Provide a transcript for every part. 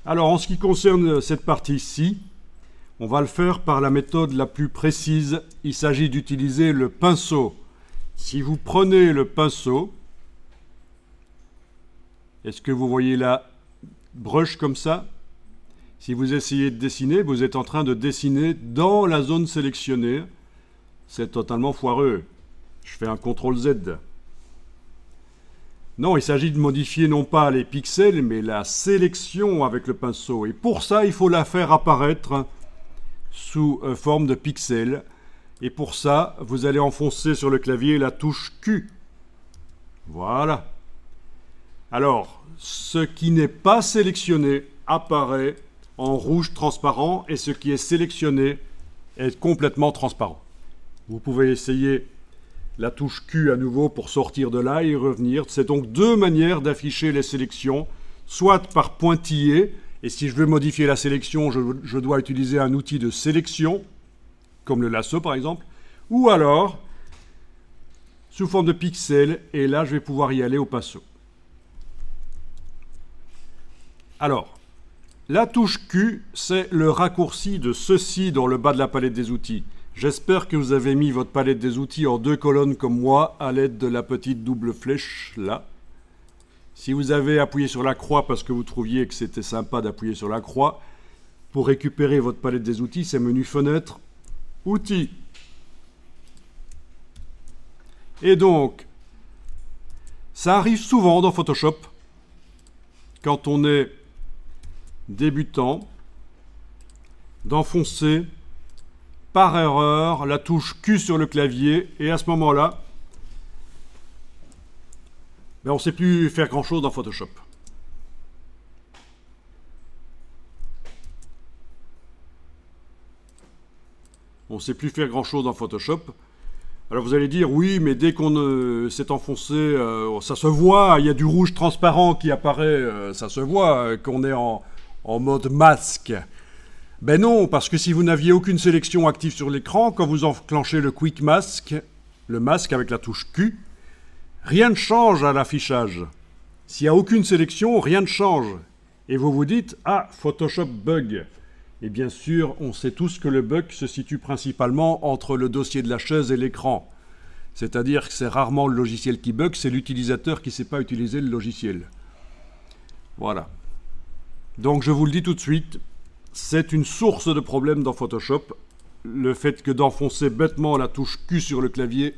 Alors, en ce qui concerne cette partie-ci, on va le faire par la méthode la plus précise. Il s'agit d'utiliser le pinceau. Si vous prenez le pinceau, est-ce que vous voyez la brush comme ça? Si vous essayez de dessiner, vous êtes en train de dessiner dans la zone sélectionnée. C'est totalement foireux. Je fais un CTRL-Z. Non, il s'agit de modifier non pas les pixels, mais la sélection avec le pinceau. Et pour ça, il faut la faire apparaître sous forme de pixels. Et pour ça, vous allez enfoncer sur le clavier la touche Q. Voilà. Alors, ce qui n'est pas sélectionné apparaît en rouge transparent et ce qui est sélectionné est complètement transparent. Vous pouvez essayer la touche Q à nouveau pour sortir de là et revenir. C'est donc deux manières d'afficher les sélections, soit par pointillé, et si je veux modifier la sélection, je dois utiliser un outil de sélection, comme le lasso par exemple, ou alors sous forme de pixels, et là je vais pouvoir y aller au pinceau. Alors, la touche Q, c'est le raccourci de ceci dans le bas de la palette des outils. J'espère que vous avez mis votre palette des outils en deux colonnes comme moi à l'aide de la petite double flèche là. Si vous avez appuyé sur la croix parce que vous trouviez que c'était sympa d'appuyer sur la croix, pour récupérer votre palette des outils, c'est menu fenêtre, outils. Et donc, ça arrive souvent dans Photoshop, quand on est débutant, d'enfoncer par erreur la touche Q sur le clavier, et à ce moment-là, on ne sait plus faire grand-chose dans Photoshop. On ne sait plus faire grand-chose dans Photoshop. Alors vous allez dire, oui, mais dès qu'on s'est enfoncé, ça se voit, il y a du rouge transparent qui apparaît, ça se voit qu'on est en mode masque. Ben non, parce que si vous n'aviez aucune sélection active sur l'écran, quand vous enclenchez le Quick Mask, le masque avec la touche Q, rien ne change à l'affichage. S'il n'y a aucune sélection, rien ne change. Et vous vous dites, ah, Photoshop bug. Et bien sûr, on sait tous que le bug se situe principalement entre le dossier de la chaise et l'écran. C'est-à-dire que c'est rarement le logiciel qui bug, c'est l'utilisateur qui ne sait pas utiliser le logiciel. Voilà. Donc je vous le dis tout de suite, c'est une source de problème dans Photoshop. Le fait que d'enfoncer bêtement la touche Q sur le clavier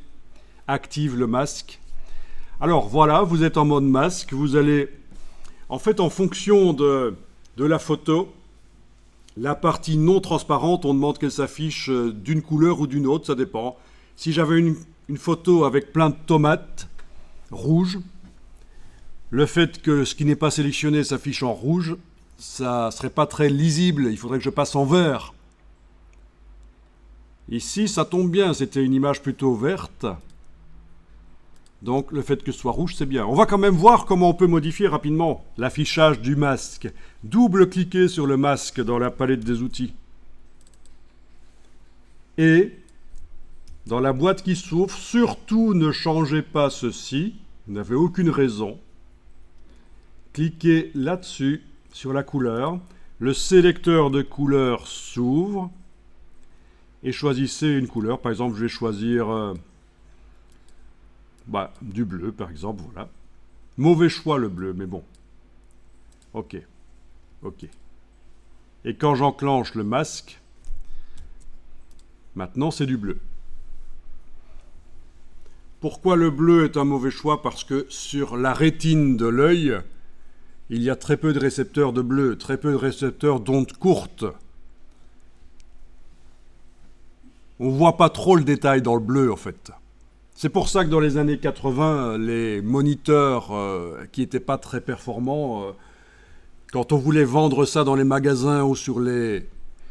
active le masque. Alors voilà, vous êtes en mode masque. Vous allez, en fait, en fonction de la photo, la partie non transparente, on demande qu'elle s'affiche d'une couleur ou d'une autre, ça dépend. Si j'avais une photo avec plein de tomates rouges, le fait que ce qui n'est pas sélectionné s'affiche en rouge, ça ne serait pas très lisible, il faudrait que je passe en vert. Ici, ça tombe bien, c'était une image plutôt verte. Donc le fait que ce soit rouge, c'est bien. On va quand même voir comment on peut modifier rapidement l'affichage du masque. Double-cliquez sur le masque dans la palette des outils. Et dans la boîte qui s'ouvre, surtout ne changez pas ceci. Vous n'avez aucune raison. Cliquez là-dessus, sur la couleur. Le sélecteur de couleurs s'ouvre. Et choisissez une couleur. Par exemple, je vais choisir du bleu, par exemple. Voilà. Mauvais choix, le bleu, mais bon. OK. OK. Et quand j'enclenche le masque, maintenant c'est du bleu. Pourquoi le bleu est un mauvais choix? Parce que sur la rétine de l'œil, il y a très peu de récepteurs de bleu, très peu de récepteurs d'ondes courtes. On ne voit pas trop le détail dans le bleu, en fait. C'est pour ça que dans les années 80, les moniteurs qui n'étaient pas très performants, quand on voulait vendre ça dans les magasins ou sur les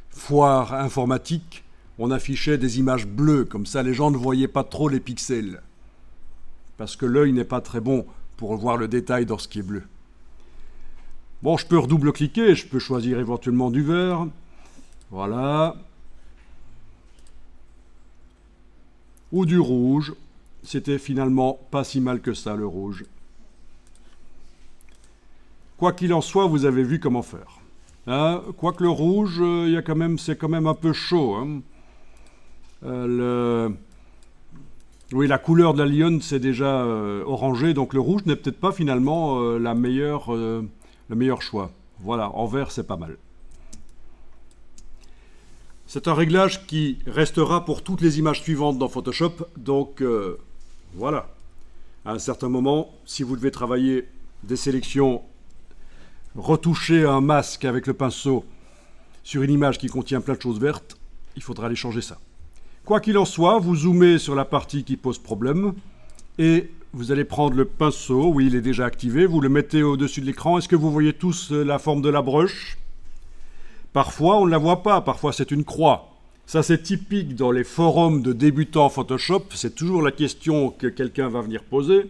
foires informatiques, on affichait des images bleues. Comme ça, les gens ne voyaient pas trop les pixels. Parce que l'œil n'est pas très bon pour voir le détail dans ce qui est bleu. Bon, je peux redouble-cliquer, je peux choisir éventuellement du vert. Voilà. Ou du rouge. C'était finalement pas si mal que ça, le rouge. Quoi qu'il en soit, vous avez vu comment faire. Hein, quoique le rouge, c'est quand même un peu chaud. Hein. Oui, la couleur de la lionne, c'est déjà orangé, donc le rouge n'est peut-être pas finalement le meilleur choix. Voilà, en vert, c'est pas mal. C'est un réglage qui restera pour toutes les images suivantes dans Photoshop, donc voilà. À un certain moment, si vous devez travailler des sélections, retoucher un masque avec le pinceau sur une image qui contient plein de choses vertes, il faudra aller changer ça. Quoi qu'il en soit, vous zoomez sur la partie qui pose problème et vous allez prendre le pinceau, oui il est déjà activé, vous le mettez au-dessus de l'écran. Est-ce que vous voyez tous la forme de la broche? Parfois on ne la voit pas, parfois c'est une croix. Ça c'est typique dans les forums de débutants Photoshop, c'est toujours la question que quelqu'un va venir poser.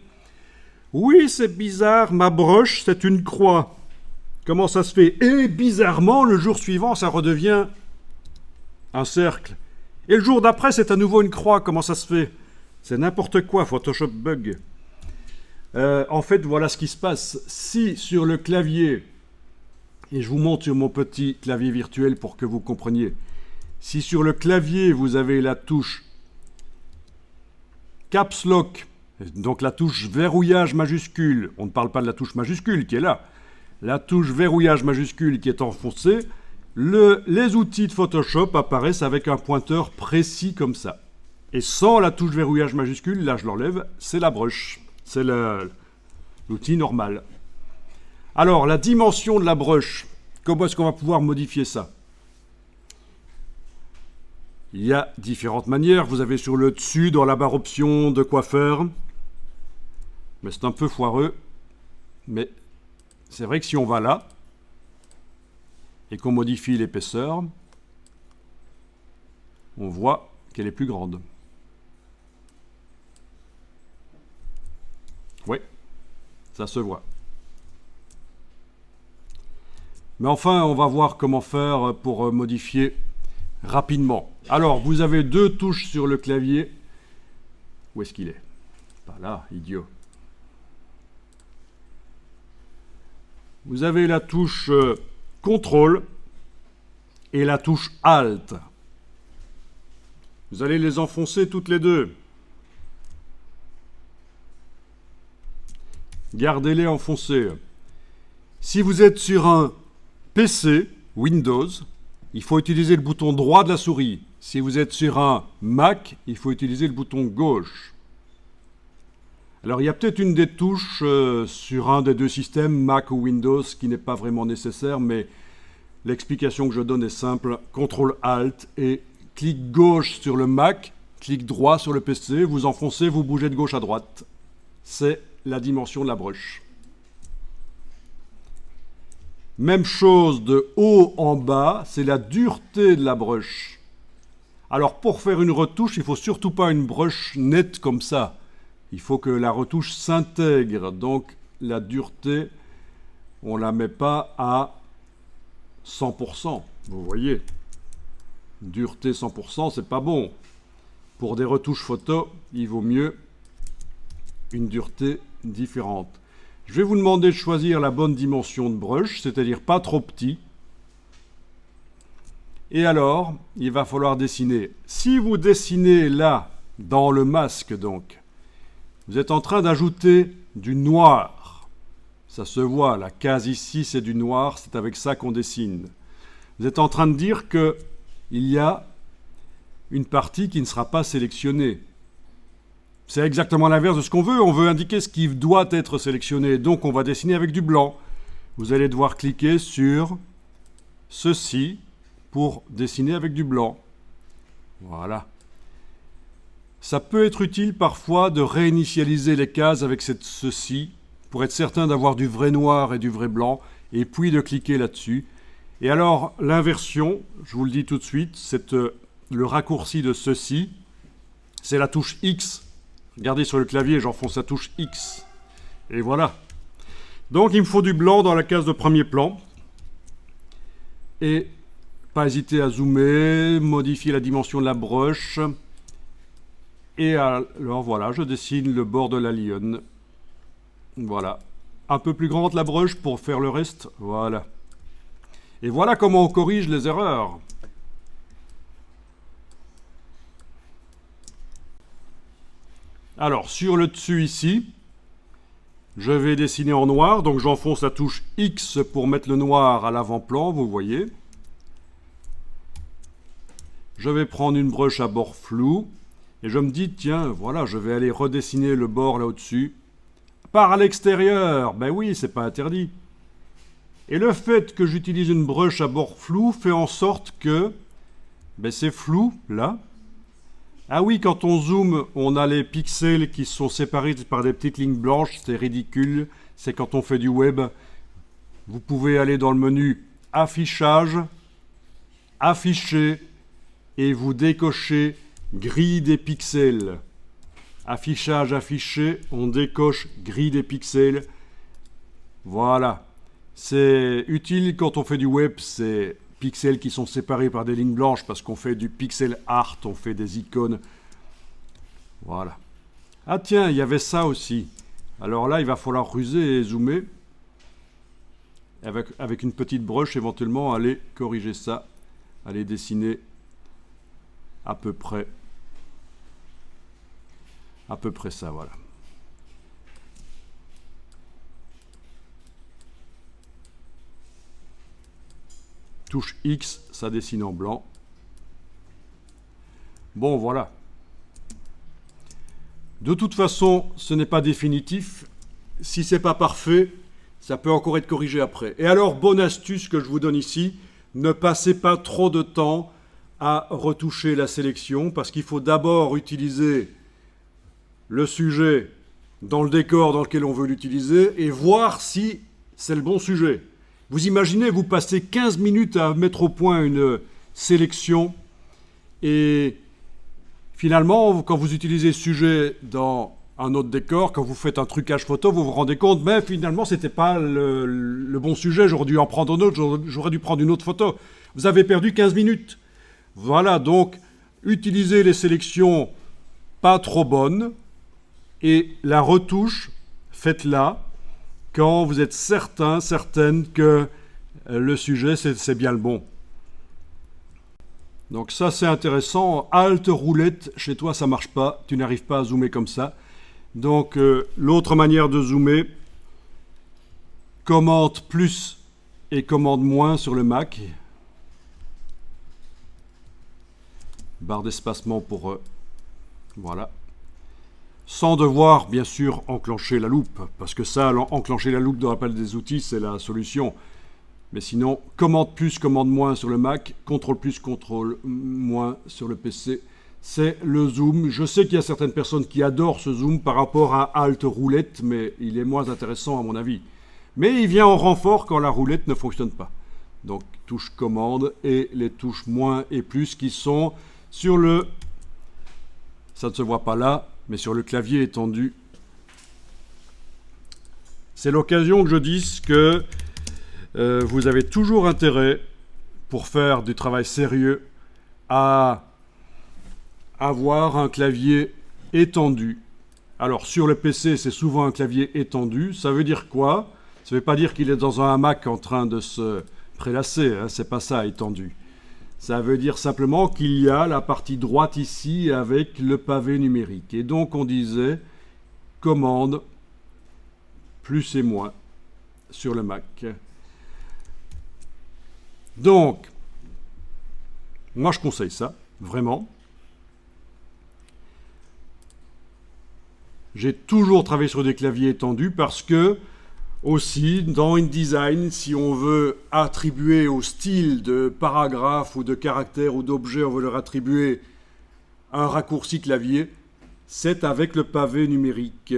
Oui c'est bizarre, ma broche c'est une croix. Comment ça se fait? Et bizarrement, le jour suivant ça redevient un cercle. Et le jour d'après, c'est à nouveau une croix. Comment ça se fait? C'est n'importe quoi, Photoshop bug. En fait, voilà ce qui se passe. Si sur le clavier, et je vous montre sur mon petit clavier virtuel pour que vous compreniez, si sur le clavier, vous avez la touche Caps Lock, donc la touche verrouillage majuscule, on ne parle pas de la touche majuscule qui est là, la touche verrouillage majuscule qui est enfoncée, les outils de Photoshop apparaissent avec un pointeur précis comme ça. Et sans la touche verrouillage majuscule, là je l'enlève, c'est la brush. C'est l'outil normal. Alors, la dimension de la brush, comment est-ce qu'on va pouvoir modifier ça? Il y a différentes manières. Vous avez sur le dessus, dans la barre options, de quoi faire. Mais c'est un peu foireux. Mais c'est vrai que si on va là, et qu'on modifie l'épaisseur, on voit qu'elle est plus grande. Oui, ça se voit. Mais enfin, on va voir comment faire pour modifier rapidement. Alors, vous avez deux touches sur le clavier. Où est-ce qu'il est? Pas là, idiot. Vous avez la touche CTRL et la touche ALT. Vous allez les enfoncer toutes les deux. Gardez-les enfoncées. Si vous êtes sur un PC, Windows, il faut utiliser le bouton droit de la souris. Si vous êtes sur un Mac, il faut utiliser le bouton gauche. Alors il y a peut-être une des touches sur un des deux systèmes, Mac ou Windows, qui n'est pas vraiment nécessaire, mais l'explication que je donne est simple. CTRL-ALT et clic gauche sur le Mac, clic droit sur le PC, vous enfoncez, vous bougez de gauche à droite. C'est la dimension de la brush. Même chose de haut en bas, c'est la dureté de la brush. Alors pour faire une retouche, il ne faut surtout pas une brush nette comme ça. Il faut que la retouche s'intègre. Donc la dureté, on ne la met pas à 100%. Vous voyez, dureté 100%, c'est pas bon. Pour des retouches photo, il vaut mieux une dureté différente. Je vais vous demander de choisir la bonne dimension de brush, c'est-à-dire pas trop petit. Et alors, il va falloir dessiner. Si vous dessinez là, dans le masque donc, vous êtes en train d'ajouter du noir. Ça se voit, la case ici c'est du noir, c'est avec ça qu'on dessine. Vous êtes en train de dire qu'il y a une partie qui ne sera pas sélectionnée. C'est exactement l'inverse de ce qu'on veut. On veut indiquer ce qui doit être sélectionné. Donc on va dessiner avec du blanc. Vous allez devoir cliquer sur ceci pour dessiner avec du blanc. Voilà. Ça peut être utile parfois de réinitialiser les cases avec ceci pour être certain d'avoir du vrai noir et du vrai blanc et puis de cliquer là-dessus. Et alors l'inversion, je vous le dis tout de suite, c'est le raccourci de ceci. C'est la touche X. Regardez sur le clavier, j'enfonce la touche X. Et voilà. Donc il me faut du blanc dans la case de premier plan. Et pas hésiter à zoomer, modifier la dimension de la brush. Et alors voilà, je dessine le bord de la lionne. Voilà. Un peu plus grande la brush pour faire le reste. Voilà. Et voilà comment on corrige les erreurs. Alors, sur le dessus ici, je vais dessiner en noir. Donc, j'enfonce la touche X pour mettre le noir à l'avant-plan, vous voyez. Je vais prendre une broche à bord flou. Et je me dis, tiens, voilà, je vais aller redessiner le bord là au-dessus. Par l'extérieur, ben oui, c'est pas interdit. Et le fait que j'utilise une broche à bord flou fait en sorte que ben c'est flou, là. Ah oui, quand on zoome, on a les pixels qui sont séparés par des petites lignes blanches, c'est ridicule. C'est quand on fait du web. Vous pouvez aller dans le menu Affichage, Afficher, et vous décochez Grille des pixels. Affichage, affiché, on décoche Grille des pixels. Voilà. C'est utile quand on fait du web, c'est pixels qui sont séparés par des lignes blanches parce qu'on fait du pixel art, on fait des icônes. Voilà. Ah tiens, il y avait ça aussi. Alors là, il va falloir ruser et zoomer. Avec une petite broche, éventuellement, aller corriger ça. Aller dessiner à peu près ça, voilà. Touche X, ça dessine en blanc. Bon, voilà. De toute façon, ce n'est pas définitif. Si c'est pas parfait, ça peut encore être corrigé après. Et alors, bonne astuce que je vous donne ici, ne passez pas trop de temps à retoucher la sélection, parce qu'il faut d'abord utiliser le sujet dans le décor dans lequel on veut l'utiliser et voir si c'est le bon sujet. Vous imaginez, vous passez 15 minutes à mettre au point une sélection et finalement, quand vous utilisez ce sujet dans un autre décor, quand vous faites un trucage photo, vous vous rendez compte, mais finalement, ce n'était pas le bon sujet, j'aurais dû en prendre un autre, j'aurais dû prendre une autre photo. Vous avez perdu 15 minutes. Voilà, donc, utilisez les sélections pas trop bonnes et la retouche, faites-la quand vous êtes certain, certaine que le sujet, c'est bien le bon. Donc ça, c'est intéressant. Alt, roulette, chez toi, ça ne marche pas. Tu n'arrives pas à zoomer comme ça. Donc, l'autre manière de zoomer, commande plus et commande moins sur le Mac. Barre d'espacement pour... voilà. Sans devoir, bien sûr, enclencher la loupe. Parce que ça, enclencher la loupe dans la palette des outils, c'est la solution. Mais sinon, commande plus, commande moins sur le Mac, contrôle plus, contrôle moins sur le PC. C'est le zoom. Je sais qu'il y a certaines personnes qui adorent ce zoom par rapport à Alt roulette, mais il est moins intéressant à mon avis. Mais il vient en renfort quand la roulette ne fonctionne pas. Donc, touche commande et les touches moins et plus qui sont sur le... ça ne se voit pas là, mais sur le clavier étendu. C'est l'occasion que je dise que vous avez toujours intérêt, pour faire du travail sérieux, à avoir un clavier étendu. Alors, sur le PC, c'est souvent un clavier étendu. Ça veut dire quoi? Ça ne veut pas dire qu'il est dans un hamac en train de se prélasser, hein, c'est pas ça, étendu. Ça veut dire simplement qu'il y a la partie droite ici avec le pavé numérique. Et donc, on disait commande plus et moins sur le Mac. Donc, moi je conseille ça, vraiment. J'ai toujours travaillé sur des claviers étendus parce que, aussi, dans InDesign, si on veut attribuer au style de paragraphe ou de caractère ou d'objet, on veut leur attribuer un raccourci clavier, c'est avec le pavé numérique.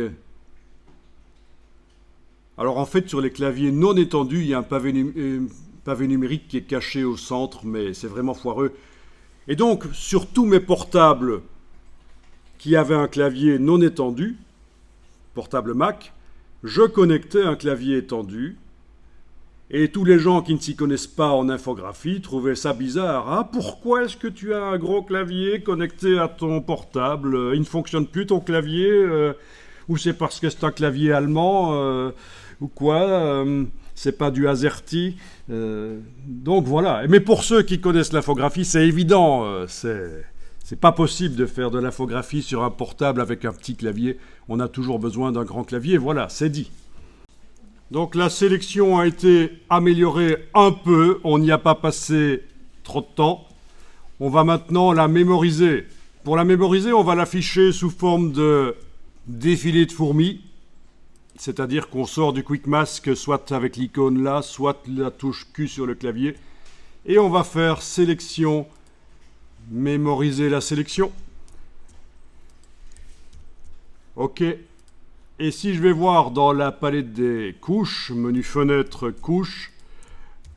Alors en fait, sur les claviers non étendus, il y a un pavé numérique qui est caché au centre, mais c'est vraiment foireux. Et donc, sur tous mes portables qui avaient un clavier non étendu, portable Mac, je connectais un clavier étendu, et tous les gens qui ne s'y connaissent pas en infographie trouvaient ça bizarre. Ah, pourquoi est-ce que tu as un gros clavier connecté à ton portable? Il ne fonctionne plus ton clavier ou c'est parce que c'est un clavier allemand ou quoi c'est pas du AZERTY. Donc voilà. Mais pour ceux qui connaissent l'infographie, c'est évident, c'est pas possible de faire de l'infographie sur un portable avec un petit clavier. On a toujours besoin d'un grand clavier. Voilà, c'est dit. Donc la sélection a été améliorée un peu. On n'y a pas passé trop de temps. On va maintenant la mémoriser. Pour la mémoriser, on va l'afficher sous forme de défilé de fourmis. C'est-à-dire qu'on sort du Quick Mask soit avec l'icône là, soit la touche Q sur le clavier. Et on va faire sélection, mémoriser la sélection. OK. Et si je vais voir dans la palette des couches, menu fenêtre couche,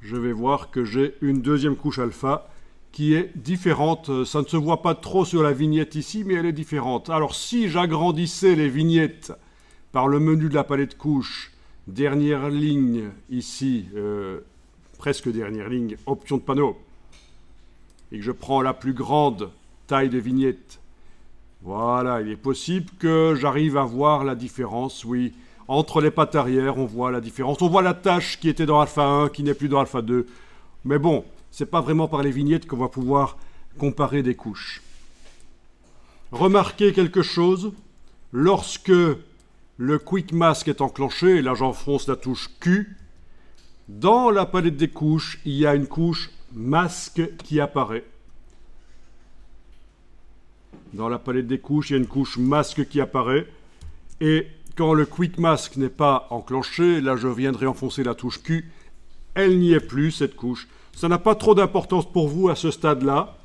je vais voir que j'ai une deuxième couche alpha qui est différente. Ça ne se voit pas trop sur la vignette ici, mais elle est différente. Alors si j'agrandissais les vignettes par le menu de la palette couche, dernière ligne ici, presque dernière ligne, option de panneau, et que je prends la plus grande taille de vignette, voilà, il est possible que j'arrive à voir la différence, oui. Entre les pattes arrière, on voit la différence. On voit la tâche qui était dans Alpha 1, qui n'est plus dans Alpha 2. Mais bon, c'est pas vraiment par les vignettes qu'on va pouvoir comparer des couches. Remarquez quelque chose, lorsque le Quick Mask est enclenché, et là j'enfonce la touche Q, dans la palette des couches, il y a une couche masque qui apparaît. Dans la palette des couches, il y a une couche masque qui apparaît. Et quand le Quick Mask n'est pas enclenché, là je viendrai enfoncer la touche Q, elle n'y est plus, cette couche. Ça n'a pas trop d'importance pour vous à ce stade-là.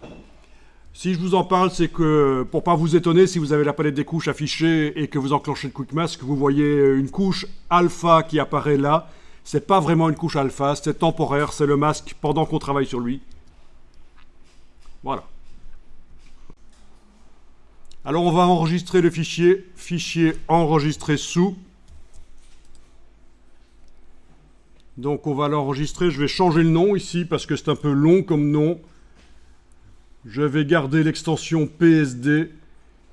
Si je vous en parle, c'est que, pour ne pas vous étonner, si vous avez la palette des couches affichée et que vous enclenchez le Quick Mask, vous voyez une couche alpha qui apparaît là. C'est pas vraiment une couche alpha, c'est temporaire, c'est le masque pendant qu'on travaille sur lui. Voilà. Alors on va enregistrer le fichier enregistrer sous. Donc on va l'enregistrer, je vais changer le nom ici parce que c'est un peu long comme nom. Je vais garder l'extension PSD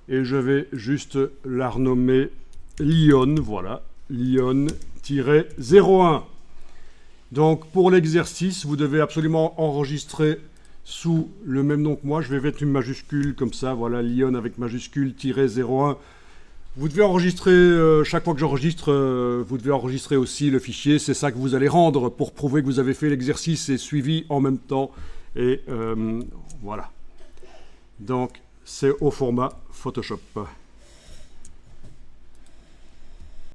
et je vais juste la renommer Lyon, voilà, Lyon-01. Donc pour l'exercice, vous devez absolument enregistrer sous le même nom que moi. Je vais mettre une majuscule comme ça, voilà, Lyon avec majuscule, -01. Vous devez enregistrer, chaque fois que j'enregistre, vous devez enregistrer aussi le fichier. C'est ça que vous allez rendre pour prouver que vous avez fait l'exercice et suivi en même temps. Et voilà. Donc, c'est au format Photoshop.